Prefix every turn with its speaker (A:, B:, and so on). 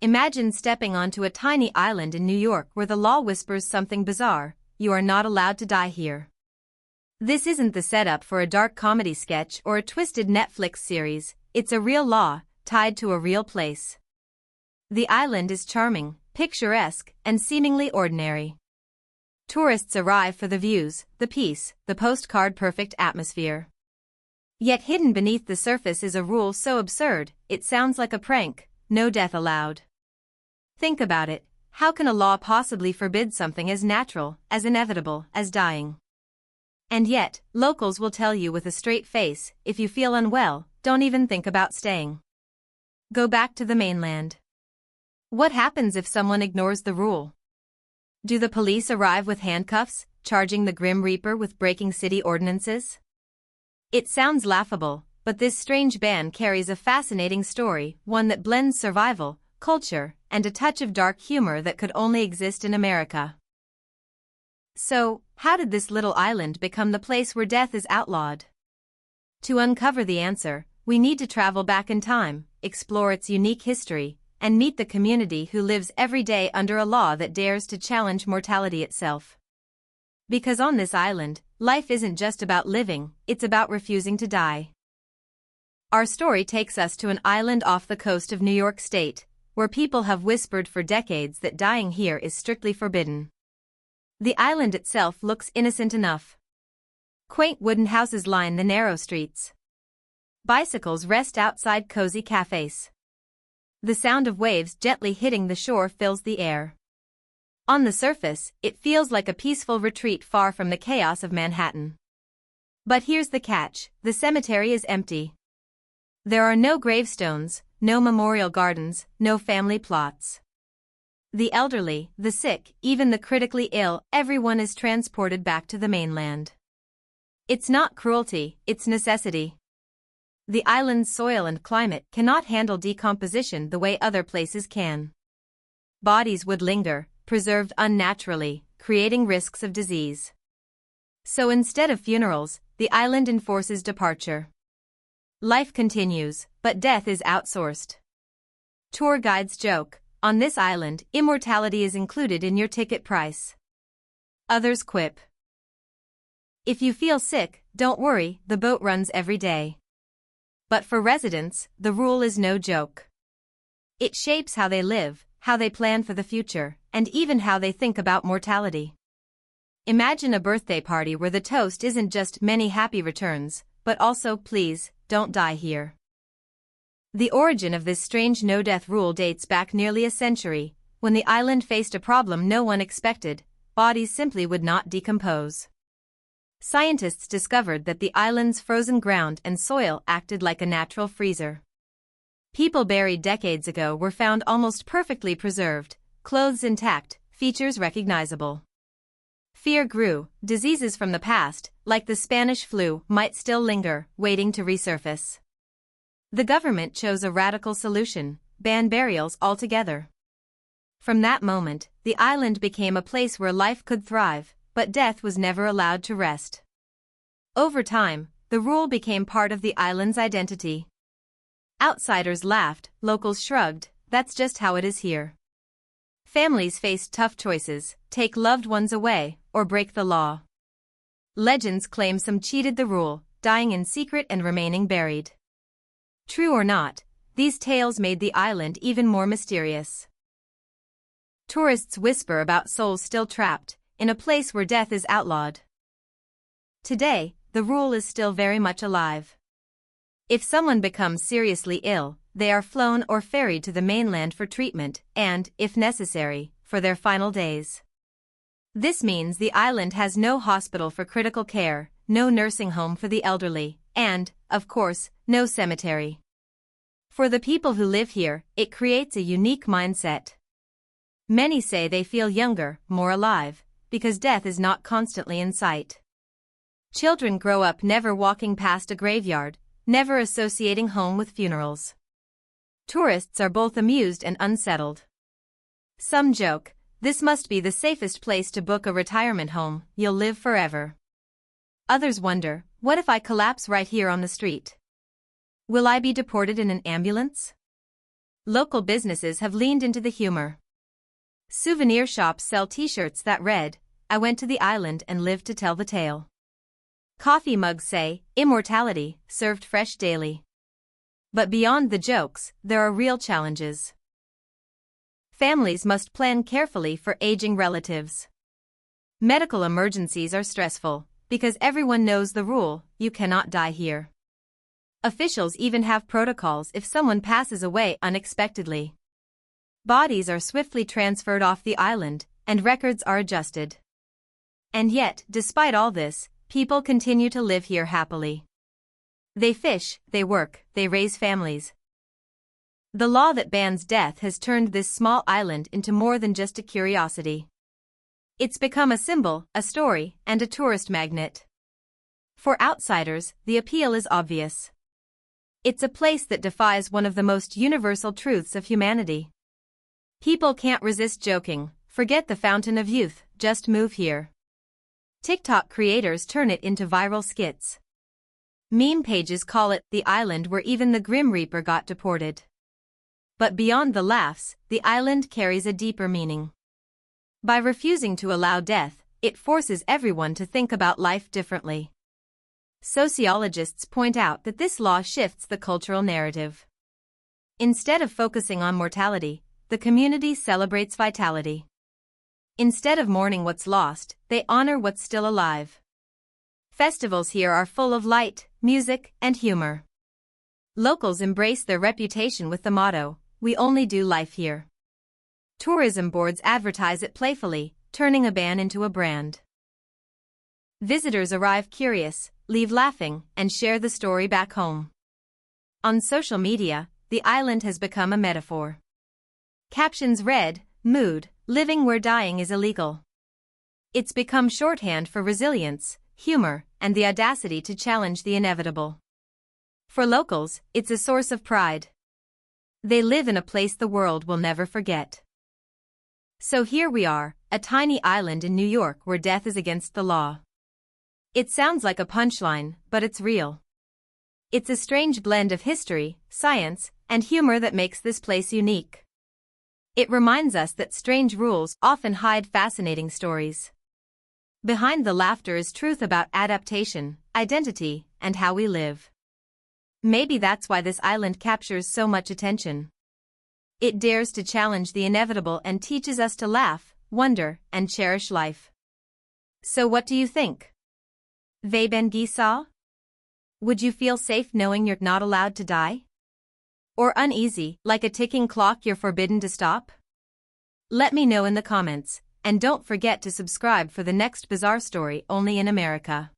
A: Imagine stepping onto a tiny island in New York where the law whispers something bizarre: you are not allowed to die here. This isn't the setup for a dark comedy sketch or a twisted Netflix series, it's a real law, tied to a real place. The island is charming, picturesque, and seemingly ordinary. Tourists arrive for the views, the peace, the postcard-perfect atmosphere. Yet hidden beneath the surface is a rule so absurd, it sounds like a prank: no death allowed. Think about it, how can a law possibly forbid something as natural, as inevitable, as dying? And yet, locals will tell you with a straight face, if you feel unwell, don't even think about staying. Go back to the mainland. What happens if someone ignores the rule? Do the police arrive with handcuffs, charging the Grim Reaper with breaking city ordinances? It sounds laughable, but this strange ban carries a fascinating story, one that blends survival, culture, and a touch of dark humor that could only exist in America. So, how did this little island become the place where death is outlawed? To uncover the answer, we need to travel back in time, explore its unique history, and meet the community who lives every day under a law that dares to challenge mortality itself. Because on this island, life isn't just about living, it's about refusing to die. Our story takes us to an island off the coast of New York State, where people have whispered for decades that dying here is strictly forbidden. The island itself looks innocent enough. Quaint wooden houses line the narrow streets. Bicycles rest outside cozy cafes. The sound of waves gently hitting the shore fills the air. On the surface, it feels like a peaceful retreat far from the chaos of Manhattan. But here's the catch: the cemetery is empty. There are no gravestones, no memorial gardens, no family plots. The elderly, the sick, even the critically ill, everyone is transported back to the mainland. It's not cruelty, it's necessity. The island's soil and climate cannot handle decomposition the way other places can. Bodies would linger, preserved unnaturally, creating risks of disease. So instead of funerals, the island enforces departure. Life continues, but death is outsourced. Tour guides joke: on this island, immortality is included in your ticket price. Others quip: if you feel sick, don't worry, the boat runs every day. But for residents, the rule is no joke. It shapes how they live, how they plan for the future, and even how they think about mortality. Imagine a birthday party where the toast isn't just "many happy returns," but also "please, don't die here." The origin of this strange no-death rule dates back nearly a century, when the island faced a problem no one expected: bodies simply would not decompose. Scientists discovered that the island's frozen ground and soil acted like a natural freezer. People buried decades ago were found almost perfectly preserved, clothes intact, features recognizable. Fear grew: diseases from the past, like the Spanish flu, might still linger, waiting to resurface. The government chose a radical solution: ban burials altogether. From that moment, the island became a place where life could thrive, but death was never allowed to rest. Over time, the rule became part of the island's identity. Outsiders laughed, locals shrugged: that's just how it is here. Families faced tough choices: take loved ones away, or break the law. Legends claim some cheated the rule, dying in secret and remaining buried. True or not, these tales made the island even more mysterious. Tourists whisper about souls still trapped, in a place where death is outlawed. Today, the rule is still very much alive. If someone becomes seriously ill, they are flown or ferried to the mainland for treatment and, if necessary, for their final days. This means the island has no hospital for critical care, no nursing home for the elderly, and, of course, no cemetery. For the people who live here, it creates a unique mindset. Many say they feel younger, more alive, because death is not constantly in sight. Children grow up never walking past a graveyard, never associating home with funerals. Tourists are both amused and unsettled. Some joke: this must be the safest place to book a retirement home, you'll live forever. Others wonder, what if I collapse right here on the street? Will I be deported in an ambulance? Local businesses have leaned into the humor. Souvenir shops sell t-shirts that read, "I went to the island and lived to tell the tale." Coffee mugs say, "Immortality, served fresh daily." But beyond the jokes, there are real challenges. Families must plan carefully for aging relatives. Medical emergencies are stressful, because everyone knows the rule, you cannot die here. Officials even have protocols if someone passes away unexpectedly. Bodies are swiftly transferred off the island, and records are adjusted. And yet, despite all this, people continue to live here happily. They fish, they work, they raise families. The law that bans death has turned this small island into more than just a curiosity. It's become a symbol, a story, and a tourist magnet. For outsiders, the appeal is obvious. It's a place that defies one of the most universal truths of humanity. People can't resist joking, "Forget the fountain of youth, just move here." TikTok creators turn it into viral skits. Meme pages call it the island where even the Grim Reaper got deported. But beyond the laughs, the island carries a deeper meaning. By refusing to allow death, it forces everyone to think about life differently. Sociologists point out that this law shifts the cultural narrative. Instead of focusing on mortality, the community celebrates vitality. Instead of mourning what's lost, they honor what's still alive. Festivals here are full of light, music, and humor. Locals embrace their reputation with the motto, "We only do life here." Tourism boards advertise it playfully, turning a ban into a brand. Visitors arrive curious, leave laughing, and share the story back home. On social media, the island has become a metaphor. Captions read, "Mood, living where dying is illegal." It's become shorthand for resilience, humor, and the audacity to challenge the inevitable. For locals, it's a source of pride. They live in a place the world will never forget. So here we are, a tiny island in New York where death is against the law. It sounds like a punchline, but it's real. It's a strange blend of history, science, and humor that makes this place unique. It reminds us that strange rules often hide fascinating stories. Behind the laughter is truth about adaptation, identity, and how we live. Maybe that's why this island captures so much attention. It dares to challenge the inevitable and teaches us to laugh, wonder, and cherish life. So what do you think? Ve ben gisa? Would you feel safe knowing you're not allowed to die? Or uneasy, like a ticking clock you're forbidden to stop? Let me know in the comments, and don't forget to subscribe for the next bizarre story only in America.